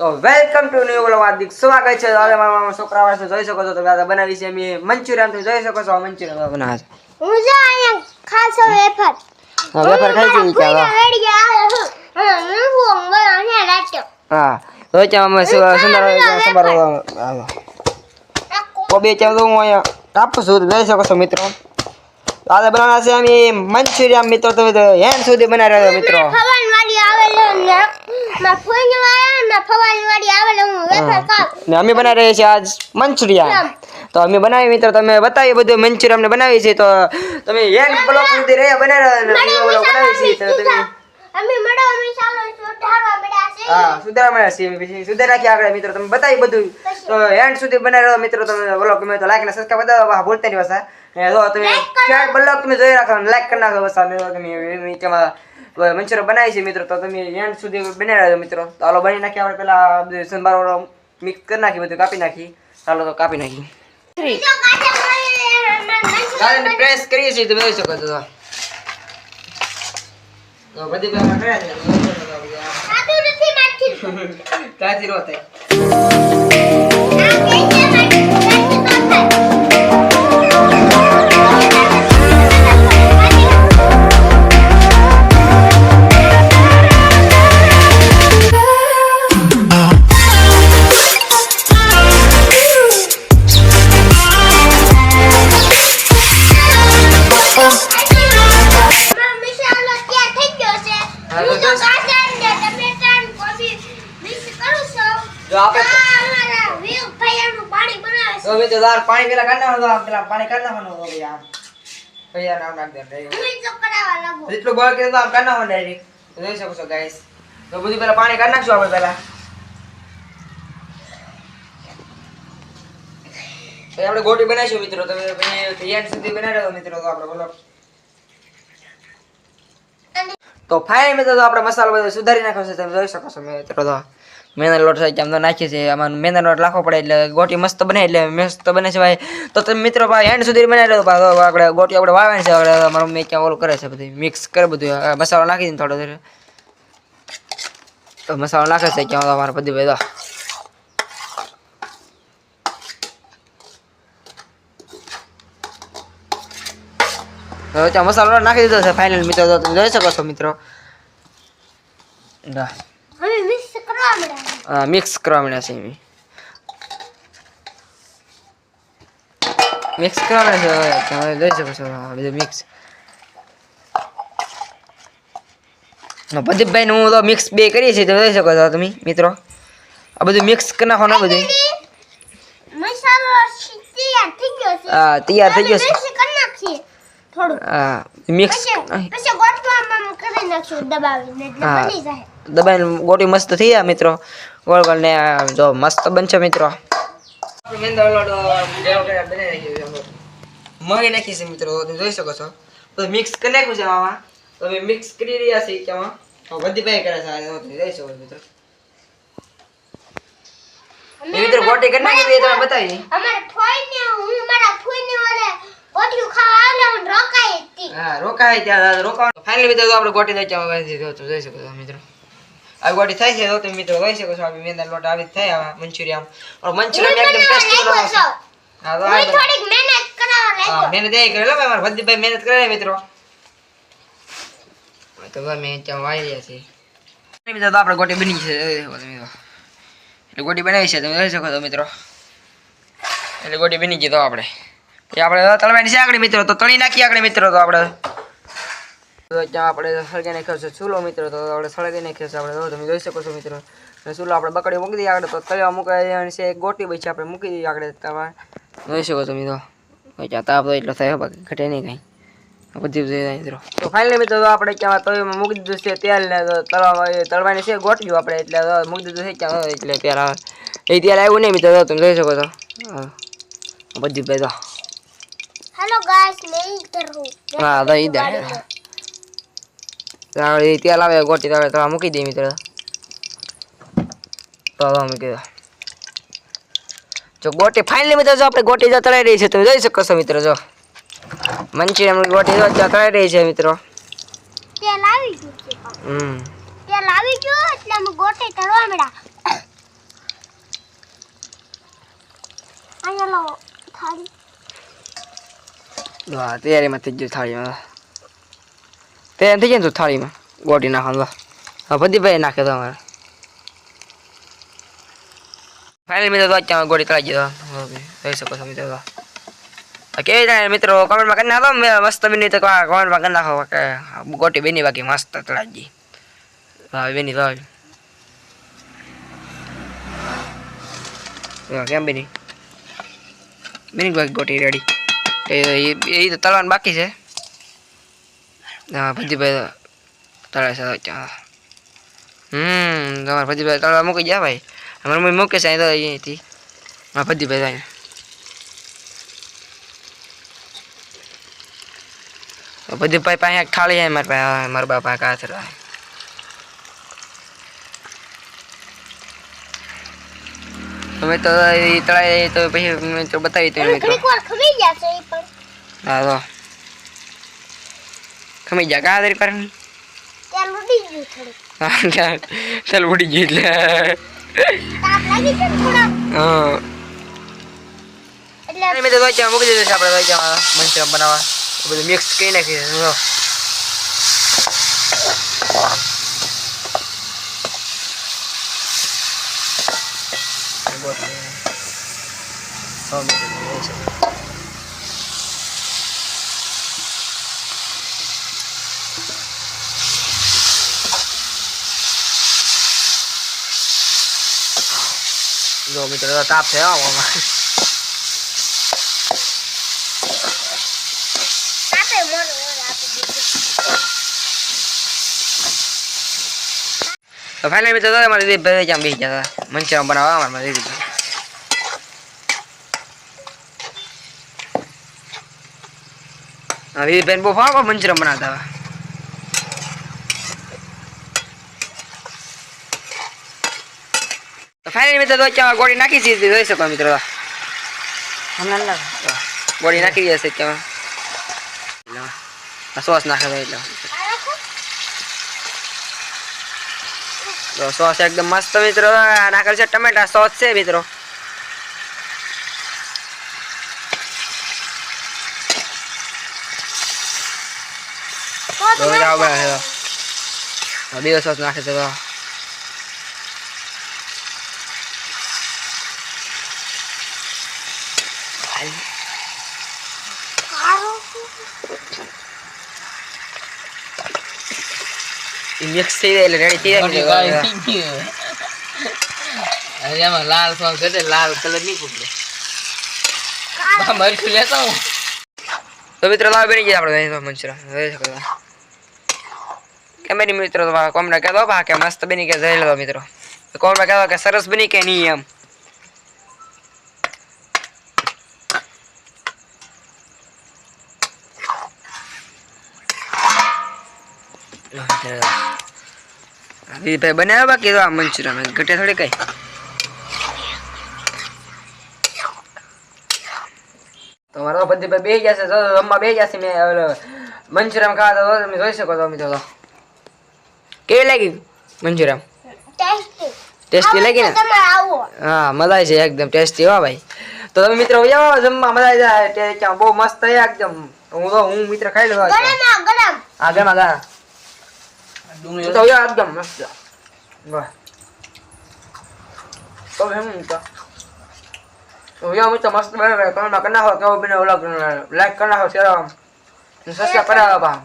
તો welcome to new vlog હાર્દિક સ્વાગત છે આજે મારા છોકરા વાળા જોઈ શકો છો તમે આજે બનાવી છે અમે મંચુરિયન તમે જોઈ શકો છો મંચુરિયન બનાવે છે હું જો અહીંયા ખાસો વેફર હા વેફર ખાઈ છે કે હા તો ત્યાં અમે સુંદર સંભાર કોબી ચાવ તો હું અહીંયા કાપું છું જોઈ શકો છો મિત્રો આજે બનાવવાના છે અમે મંચુરિયન મિત્રો તમે હેન્ડ સુધી બનાવી રહ્યા મિત્રો ફવાનવાડી આવેલો ને માં ફવાનવાડી આવેલો હું વેફર ખાવ ને અમે બનાવી રહ્યા છીએ આજ મંચુરિયન તો અમે બનાવી મિત્રો તમે બતાવી બધું મંચુરિયન અમને બનાવી છે તો તમે હેન્ડ બ્લોક સુધી રહ્યા બનાવી છે તો તમે અમે મડો મસાલો સુધારવા મળ્યા છે હા સુધારવા મળ્યા છે પછી સુધાર નાખી આગળ મિત્રો તમે બતાવી બધું તો હેન્ડ સુધી બનાવી રહ્યો મિત્રો તમે બ્લોગ ગમે તો લાઈક ને સબસ્ક્રાઇબ બતાવવા ભૂલતા નહીં બસ ને જો તમે ચાર બ્લોગ તમે જોઈ રાખો લાઈક કરી નાખો બસ તમે નીચેમાં મંચુરિયન બનાવી છે મિત્રો તો તમે હેન્ડ સુધી બનાવી રહ્યો મિત્રો તો હાલો બની નાખી આપણે પેલા સંભાર મિક્સ કરી નાખી બધું કાપી નાખી ચાલો તો કાપી નાખી ગાડીને પ્રેસ કરીએ છીએ તમે જોઈ શકો છો તો બધી પેલા કર્યા છે સાદું નથી નાખી કાચી રો થાય જો આપણે તો દાર પાણી પેલા કાઢ નાખો પેલા પાણી કાઢ નાખવાનું તો ભાઈ આમ ભૈયા નામ નાખ દે જેટલું બોલ કે તો આમ કાઢ નાખો ડાયરેક્ટ જોઈ શકો છો ગાઈસ તો બધું પેલા પાણી કાઢ નાખશું આપણે પેલા તો આપણે ગોટી બનાવીશું મિત્રો તમે પછી એન્ડ સુધી બનાવી રહ્યો મિત્રો તો આપણે બોલો તો ફાઇનલ મિત્રો તો આપણે મસાલો બધો સુધારી નાખ્યો છે તમે જોઈ શકો છો મિત્રો તો મેના લોટ સાઈડ આમ તો નાખીએ છીએ આમાં મેના લોટ નાખવો પડે એટલે ગોટી મસ્ત બને એટલે મસ્ત બને છે ભાઈ તો તમે મિત્રો ભાઈ એન્ડ સુધી બનાવી લો આપણે ગોટી આપણે વાવવાની છે આપણે મારું મેં ક્યાં ઓલું કરે છે બધું મિક્સ કરે બધું મસાલો નાખી દઈને થોડો ધીરે તો મસાલો નાખે છે ક્યાં અમારે બધી ભાઈ તો ત્યાં મસાલો નાખી દીધો છે ફાઇનલ મિત્રો તો તમે જોઈ શકો છો મિત્રો મિક્સ કરવા મળ્યા છે મિક્સ કરવા મળ્યા છે તમે જોઈ શકો છો બધું મિક્સ પ્રદીપભાઈ હું તો મિક્સ બે કરીએ છીએ તમે જોઈ શકો છો તમે મિત્રો આ બધું મિક્સ કરી નાખો ને બધું હા તૈયાર થઈ ગયો છે હા મિક્સ દબાઈને ગોટી મસ્ત થઈ જાય મિત્રો ગોળ ગોળ ને જો મસ્ત બનશે મિત્રો મગી નાખી છે મિત્રો તમે જોઈ શકો છો તો મિક્સ કરી નાખ્યું છે આમાં તો અમે મિક્સ કરી રહ્યા છીએ કે બધી પાઈ કરે છે જોઈ શકો મિત્રો મિત્રો ગોટી કરી નાખી દઈએ તમે બતાવી હા રોકાય ત્યાં રોકાવાનું ફાઇનલી મિત્રો તો આપણે ગોટી નાખી જોઈ શકો છો મિત્રો આ ગોટી થાય છે તો તમે મિત્રો જોઈ શકો છો આપણી મેંદા લોટ આવી થાય આવા મંચુરિયન મંચુરિયન એકદમ ટેસ્ટી બનાવો છો હા તો આ થોડીક મહેનત કરાવવા હા મહેનત એ કરે લો મારા ભદ્દીભાઈ મહેનત કરે મિત્રો તો મેં ત્યાં વાઈ રહ્યા છે મિત્રો તો આપણે ગોટી બની છે એટલે ગોટી બનાવી છે તમે જોઈ શકો છો મિત્રો એટલે ગોટી બની ગઈ તો આપણે આપણે તળવાની છે આગળ મિત્રો તો તળી નાખીએ આગળ મિત્રો તો આપણે ત્યાં આપણે સળગાઈ નાખ્યો છે ચૂલો મિત્રો તો આપણે સળગાઈ નાખ્યો છે આપણે તમે જોઈ શકો છો મિત્રો ચૂલો આપણે બકડી મૂકી દઈએ આગળ તો તળવા મૂકાય છે એક ગોટી પછી આપણે મૂકી દઈએ આગળ તમે જોઈ શકો છો મિત્રો ત્યાં તાપ તો એટલો થાય બાકી ઘટે નહીં કાંઈ બધી મિત્રો તો ફાઇનલી મિત્રો આપણે ક્યાં તવીમાં મૂકી દીધું છે તેલ ને તળવાની છે ગોટીયું આપણે એટલે મૂકી દીધું છે ક્યાં એટલે તેલ આવે એ તેલ આવ્યું નહીં મિત્રો તમે જોઈ શકો છો બધી ભાઈ તો હેલો ગાઈસ મેં ઇધર હું હા તો ઇધર તેલ આવે ગોટી તો મૂકી દઈએ મિત્રો તો મૂકી દો જો ગોટી ફાઇનલી મિત્રો જો આપણે ગોટી જો તળાઈ રહી છે તમે જોઈ શકો છો મિત્રો જો મંચુરિયન ગોટી જો તળાઈ રહી છે મિત્રો તેલ આવી ગયું છે તેલ આવી ગયું એટલે અમે ગોટી તળવા મળ્યા વાહ તૈયારીમાં થઈ ગયું થાળીમાં તૈયાર થઈ જાય ને તો થાળીમાં ગોટી નાખવાનું હા પ્રદીપભાઈ નાખે તો અમારે ફાઇનલ મિત્રો તો અત્યારે ગોળી તળાઈ ગયો જોઈ શકો છો મિત્રો કેવી થાય મિત્રો કમેન્ટમાં કરી નાખો મસ્ત બની તો કમેન્ટમાં કરી નાખો કે ગોટી બેની બાકી મસ્ત તળાઈ ગઈ હા બેની તો કેમ બેની બેની બાકી ગોટી રેડી એ તો તળવાનું બાકી છે હા પ્રદીપભાઈ તળાય છે તમારે પ્રદીપભાઈ તળવા મૂકી ગયા ભાઈ અમારે મમ્મી મૂકે છે અહીં તો અહીંથી મારા પ્રદીપભાઈ જાય પ્રદીપભાઈ પાસે એક થાળી છે મારા પાસે મારા બાપા કાચ તમે તો તળાય તો પછી મિત્રો બતાવી તો મિત્રો ખમી જશે એ પણ હા તો ખમી જા કા દરી પર તેલ ઉડી ગયું થોડું ચાલ ઉડી ગઈ એટલે તાપ લાગી છે થોડા એટલે મેં તો વાંચ્યા મૂકી દીધું છે આપણે વાંચ્યા મંચુરિયન બનાવવા બધું મિક્સ કરી નાખી જો મિત્રો તાપ છે આમાં આપે મોર આપી દીધું તો ફાઇનલી મિત્રો અમારે દીદી ભાઈ જામ બેસી ગયા મંચુરિયન બનાવવા અમારે દીદી દીદી બેન બહુ ફાવો મંચુરિયન બનાવતા હતા તો ફાઇનલી મિત્રો તો ગોળી નાખી દીધી જોઈ શકો મિત્રો ગોળી નાખી જશે ત્યાં સોસ નાખે એટલે તો સોસ એકદમ મસ્ત મિત્રો નાખેલ છે ટમેટા સોસ છે મિત્રો બે સોસ નાખે છે મિક્સ થઈ જાય એટલે રેડી થઈ જાય એમાં લાલ સોસ છે લાલ કલર નહીં ફૂટે મરચું લેતો તો મિત્રો લાવ બની જાય આપણે મંચુરિયન જોઈ શકો કેમેરી મિત્રો તમારા કોમેન્ટ કહેતો બા કે મસ્ત બની કે જોઈ લો મિત્રો કોમેન્ટ કહેતો કે સરસ બની કે નહીં એમ ભાઈ બનાવ્યા બાકી તો મંચુરિયન ઘટે થોડી કઈ તો મારો બધી બે જશે તો રમવા બે જશે મેં મંચુરિયન ખાવા તો તમે જોઈ શકો છો મિત્રો તો કેવી લાગી મંચુરિયન ટેસ્ટી લાગી ને હા મજા છે એકદમ ટેસ્ટી હો ભાઈ તો તમે મિત્રો આવો જમવા મજા જાય ત્યાં બહુ મસ્ત છે એકદમ હું મિત્ર ખાઈ લઉં હા ગરમા ગરમ તો એકદમ મસ્ત વાહ તો એમ તો યો મિત્રો મસ્ત બને કમેન્ટ માં કરना हो કેવો બને વ્લોગ લાઈક करना हो શેર સબસ્ક્રાઇબ કરા બા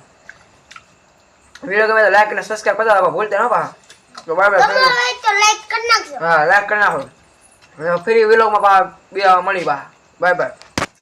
वीडियो ગમે તો લાઈક અને સબસ્ક્રાઇબ કરતા બા ભૂલતા ન બા તો બાય બાય તો લાઈક કરી નાખજો હા લાઈક करना हो ફરી વ્લોગ માં બા મળી બા બાય બાય